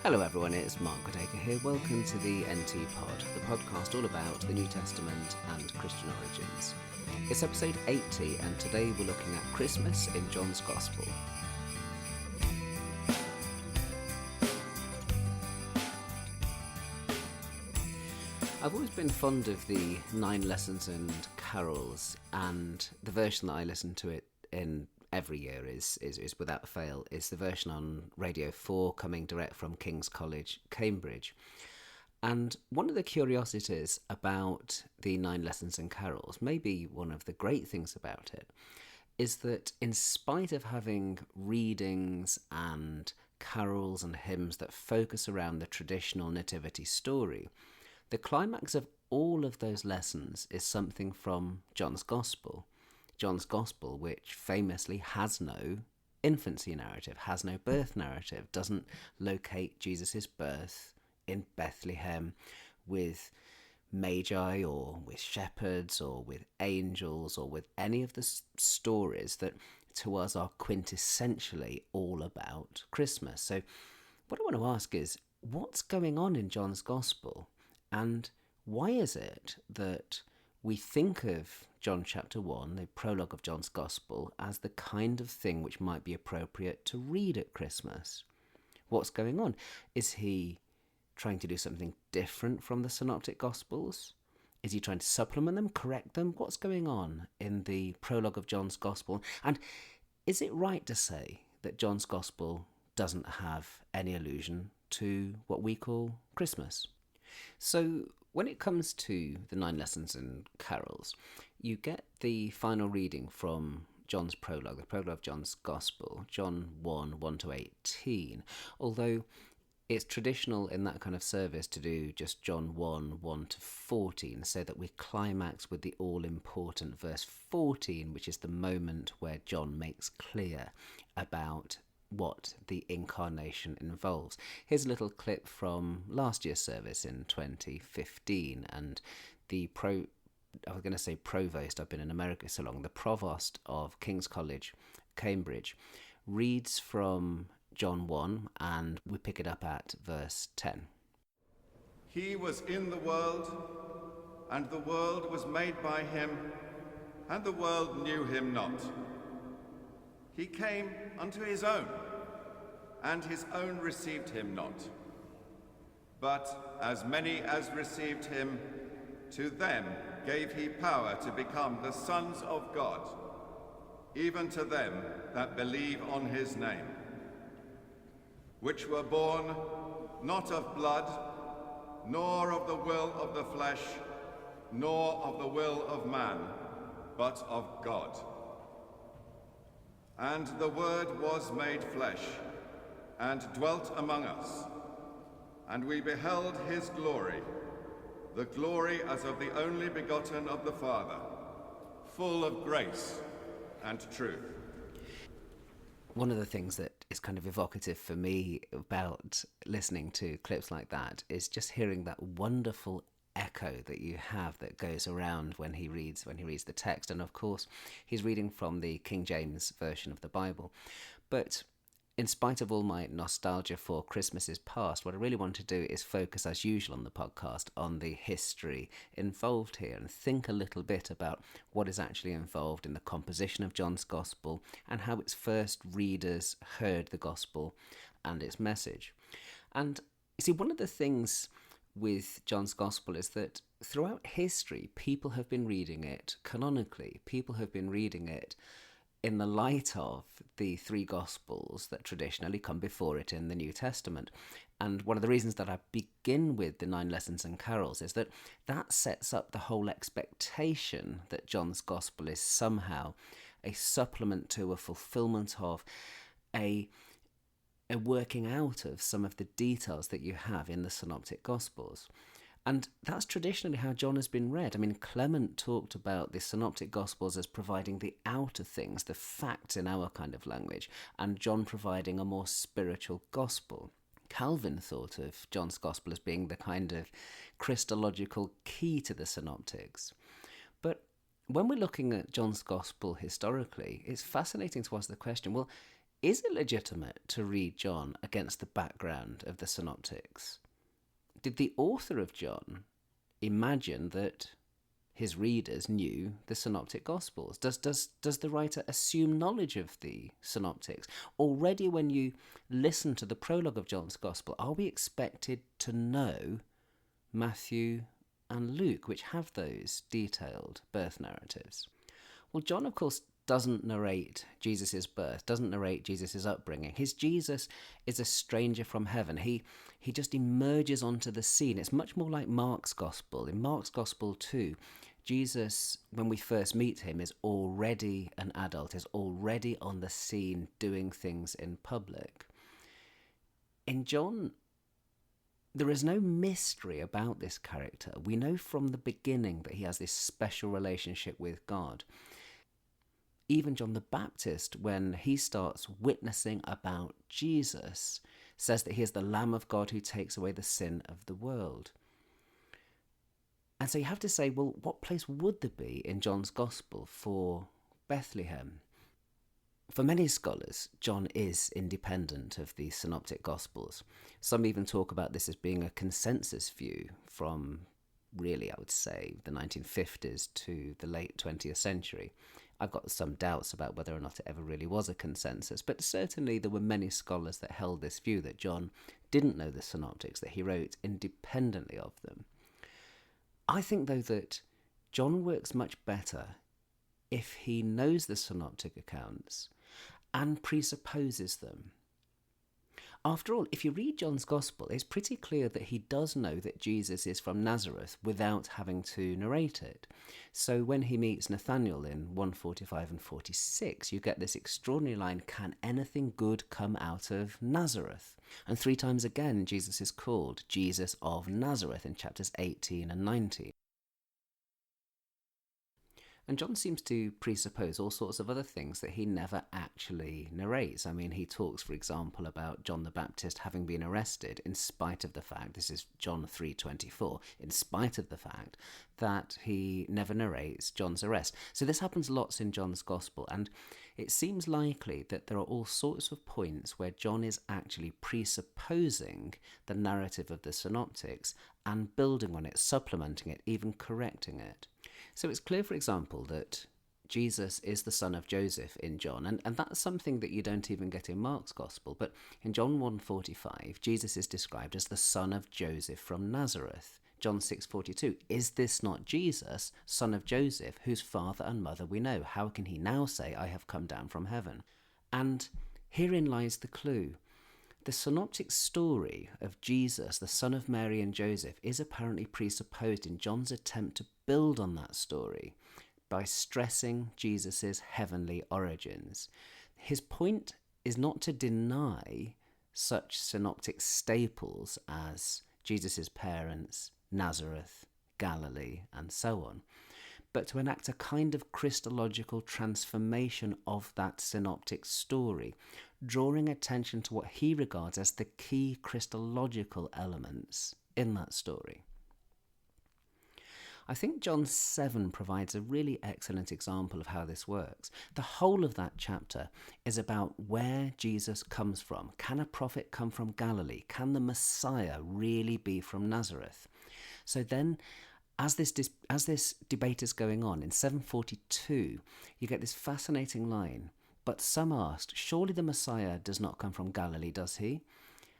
Hello everyone, it's Mark Goodacre here. Welcome to the NT Pod, the podcast all about the New Testament and Christian origins. It's episode 80 and today we're looking at Christmas in John's Gospel. I've always been fond of the 9 Lessons and Carols, and the version that I listen to it in every year is without fail is the version on Radio 4 coming direct from King's College, Cambridge. And one of the curiosities about the 9 Lessons and Carols, maybe one of the great things about it, is that in spite of having readings and carols and hymns that focus around the traditional nativity story, the climax of all of those lessons is something from John's Gospel. John's Gospel, which famously has no infancy narrative, has no birth narrative, doesn't locate Jesus' birth in Bethlehem with magi or with shepherds or with angels or with any of the stories that to us are quintessentially all about Christmas. So what I want to ask is, what's going on in John's Gospel? And why is it that we think of John chapter 1, the prologue of John's Gospel, as the kind of thing which might be appropriate to read at Christmas? What's going on? Is he trying to do something different from the Synoptic Gospels? Is he trying to supplement them, correct them? What's going on in the prologue of John's Gospel? And is it right to say that John's Gospel doesn't have any allusion to what we call Christmas? So when it comes to the 9 Lessons and Carols, you get the final reading from John's prologue, the prologue of John's Gospel, John 1 to 18, although it's traditional in that kind of service to do just John 1 to 14, so that we climax with the all-important verse 14, which is the moment where John makes clear about what the incarnation involves. Here's a little clip from last year's service in 2015, and the provost, I've been in America so long, the provost of King's College, Cambridge, reads from John 1, and we pick it up at verse 10. He was in the world, and the world was made by him, and the world knew him not. He came unto his own, and his own received him not. But as many as received him, to them gave he power to become the sons of God, even to them that believe on his name, which were born not of blood, nor of the will of the flesh, nor of the will of man, but of God. And the Word was made flesh, and dwelt among us, and we beheld his glory, the glory as of the only begotten of the Father, full of grace and truth. One of the things that is kind of evocative for me about listening to clips like that is just hearing that wonderful echo that you have that goes around when he reads the text. And of course he's reading from the King James version of the Bible, but in spite of all my nostalgia for Christmases past, what I really want to do is focus, as usual on the podcast, on the history involved here and think a little bit about what is actually involved in the composition of John's Gospel and how its first readers heard the Gospel and its message. And you see, one of the things with John's Gospel is that throughout history, people have been reading it canonically. People have been reading it in the light of the 3 Gospels that traditionally come before it in the New Testament. And one of the reasons that I begin with the 9 Lessons and Carols is that sets up the whole expectation that John's Gospel is somehow a supplement to, a fulfillment of, a working out of some of the details that you have in the Synoptic Gospels. And that's traditionally how John has been read. I mean, Clement talked about the Synoptic Gospels as providing the outer things, the facts in our kind of language, and John providing a more spiritual gospel. Calvin thought of John's Gospel as being the kind of Christological key to the Synoptics. But when we're looking at John's Gospel historically, it's fascinating to ask the question, well, is it legitimate to read John against the background of the synoptics? Did the author of John imagine that his readers knew the synoptic gospels? Does the writer assume knowledge of the synoptics? Already when you listen to the prologue of John's gospel, are we expected to know Matthew and Luke, which have those detailed birth narratives? Well, John, of course, doesn't narrate Jesus' birth, doesn't narrate Jesus' upbringing. His Jesus is a stranger from heaven. He just emerges onto the scene. It's much more like Mark's gospel. In Mark's gospel too, Jesus, when we first meet him, is already an adult, is already on the scene doing things in public. In John, there is no mystery about this character. We know from the beginning that he has this special relationship with God. Even John the Baptist, when he starts witnessing about Jesus, says that he is the Lamb of God who takes away the sin of the world. And so you have to say, well, what place would there be in John's Gospel for Bethlehem? For many scholars, John is independent of the Synoptic Gospels. Some even talk about this as being a consensus view from, really, I would say, the 1950s to the late 20th century. I've got some doubts about whether or not it ever really was a consensus, but certainly there were many scholars that held this view that John didn't know the synoptics, that he wrote independently of them. I think, though, that John works much better if he knows the synoptic accounts and presupposes them. After all, if you read John's Gospel, it's pretty clear that he does know that Jesus is from Nazareth without having to narrate it. So when he meets Nathanael in 1:45 and 46, you get this extraordinary line, "Can anything good come out of Nazareth?" And 3 times again, Jesus is called Jesus of Nazareth in chapters 18 and 19. And John seems to presuppose all sorts of other things that he never actually narrates. I mean, he talks, for example, about John the Baptist having been arrested in spite of the fact, this is John 3:24, in spite of the fact that he never narrates John's arrest. So this happens lots in John's Gospel, and it seems likely that there are all sorts of points where John is actually presupposing the narrative of the synoptics and building on it, supplementing it, even correcting it. So it's clear, for example, that Jesus is the son of Joseph in John, and that's something that you don't even get in Mark's Gospel. But in John 1:45, Jesus is described as the son of Joseph from Nazareth. John 6:42, is this not Jesus, son of Joseph, whose father and mother we know? How can he now say, I have come down from heaven? And herein lies the clue. The synoptic story of Jesus, the son of Mary and Joseph, is apparently presupposed in John's attempt to build on that story by stressing Jesus' heavenly origins. His point is not to deny such synoptic staples as Jesus' parents, Nazareth, Galilee, and so on, but to enact a kind of Christological transformation of that synoptic story, drawing attention to what he regards as the key Christological elements in that story. I think John 7 provides a really excellent example of how this works. The whole of that chapter is about where Jesus comes from. Can a prophet come from Galilee? Can the Messiah really be from Nazareth? So then, as this debate is going on, in 7:42, you get this fascinating line. But some asked, surely the Messiah does not come from Galilee, does he?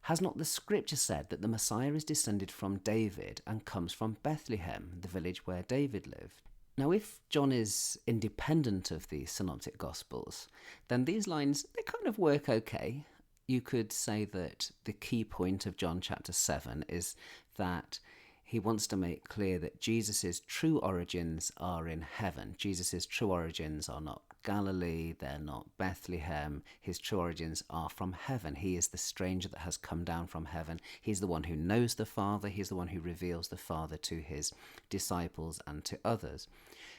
Has not the scripture said that the Messiah is descended from David and comes from Bethlehem, the village where David lived? Now, if John is independent of the synoptic gospels, then these lines, they kind of work okay. You could say that the key point of John chapter 7 is that he wants to make clear that Jesus' true origins are in heaven. Jesus' true origins are not Galilee, they're not Bethlehem. His true origins are from heaven. He is the stranger that has come down from heaven. He's the one who knows the Father. He's the one who reveals the Father to his disciples and to others.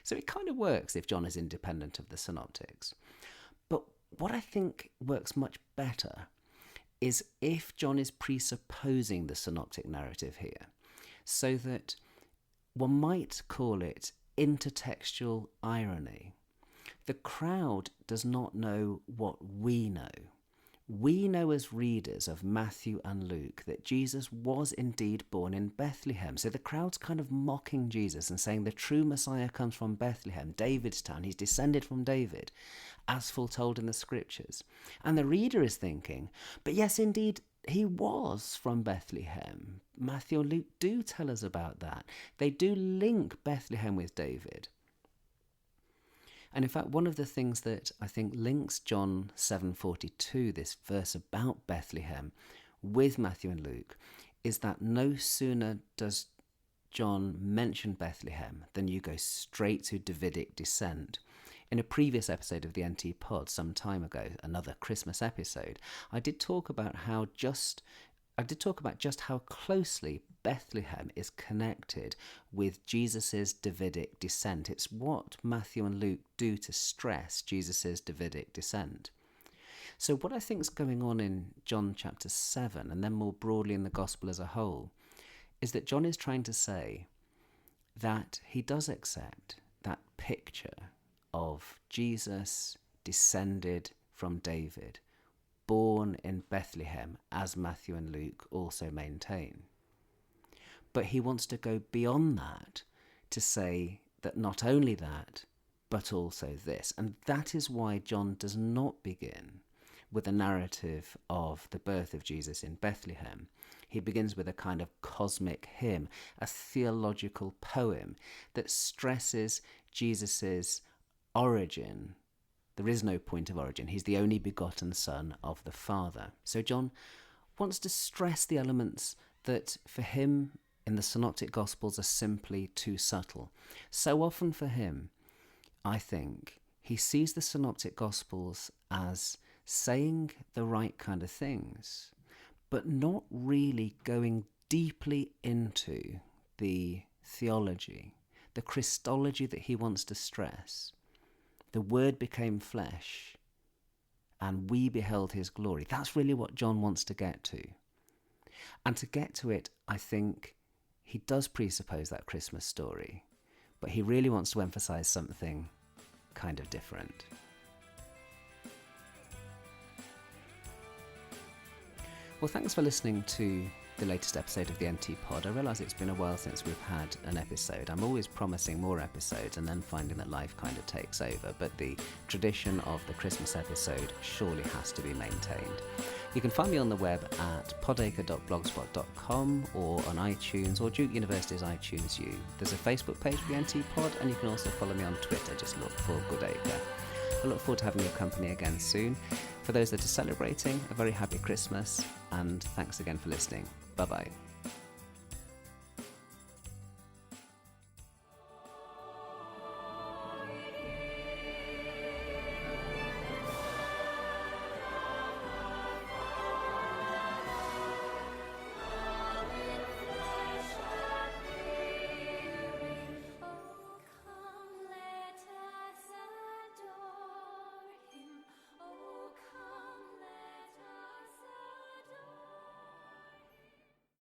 So it kind of works if John is independent of the synoptics. But what I think works much better is if John is presupposing the synoptic narrative here, so that one might call it intertextual irony. The crowd does not know what we know. We know as readers of Matthew and Luke that Jesus was indeed born in Bethlehem. So the crowd's kind of mocking Jesus and saying the true Messiah comes from Bethlehem, David's town. He's descended from David, as foretold in the scriptures. And the reader is thinking, but yes, indeed, he was from Bethlehem. Matthew and Luke do tell us about that. They do link Bethlehem with David. And in fact, one of the things that I think links John 7:42, this verse about Bethlehem, with Matthew and Luke, is that no sooner does John mention Bethlehem than you go straight to Davidic descent. In a previous episode of the NT Pod some time ago, another Christmas episode, I did talk about just how closely Bethlehem is connected with Jesus' Davidic descent. It's what Matthew and Luke do to stress Jesus' Davidic descent. So what I think is going on in John chapter 7, and then more broadly in the Gospel as a whole, is that John is trying to say that he does accept that picture of Jesus descended from David, born in Bethlehem, as Matthew and Luke also maintain. But he wants to go beyond that to say that not only that, but also this. And that is why John does not begin with a narrative of the birth of Jesus in Bethlehem. He begins with a kind of cosmic hymn, a theological poem that stresses Jesus's origin. There is no point of origin. He's the only begotten Son of the Father. So John wants to stress the elements that for him in the Synoptic Gospels are simply too subtle. So often for him, I think, he sees the Synoptic Gospels as saying the right kind of things, but not really going deeply into the theology, the Christology that he wants to stress. The Word became flesh, and we beheld his glory. That's really what John wants to get to. And to get to it, I think he does presuppose that Christmas story, but he really wants to emphasize something kind of different. Well, thanks for listening to the latest episode of the NT Pod. I realise it's been a while since we've had an episode. I'm always promising more episodes and then finding that life kind of takes over, but the tradition of the Christmas episode surely has to be maintained. You can find me on the web at podacre.blogspot.com or on iTunes or Duke University's iTunes U. There's a Facebook page for the NT Pod, and you can also follow me on Twitter. Just look for Goodacre. I look forward to having your company again soon. For those that are celebrating, a very happy Christmas, and thanks again for listening. Bye-bye.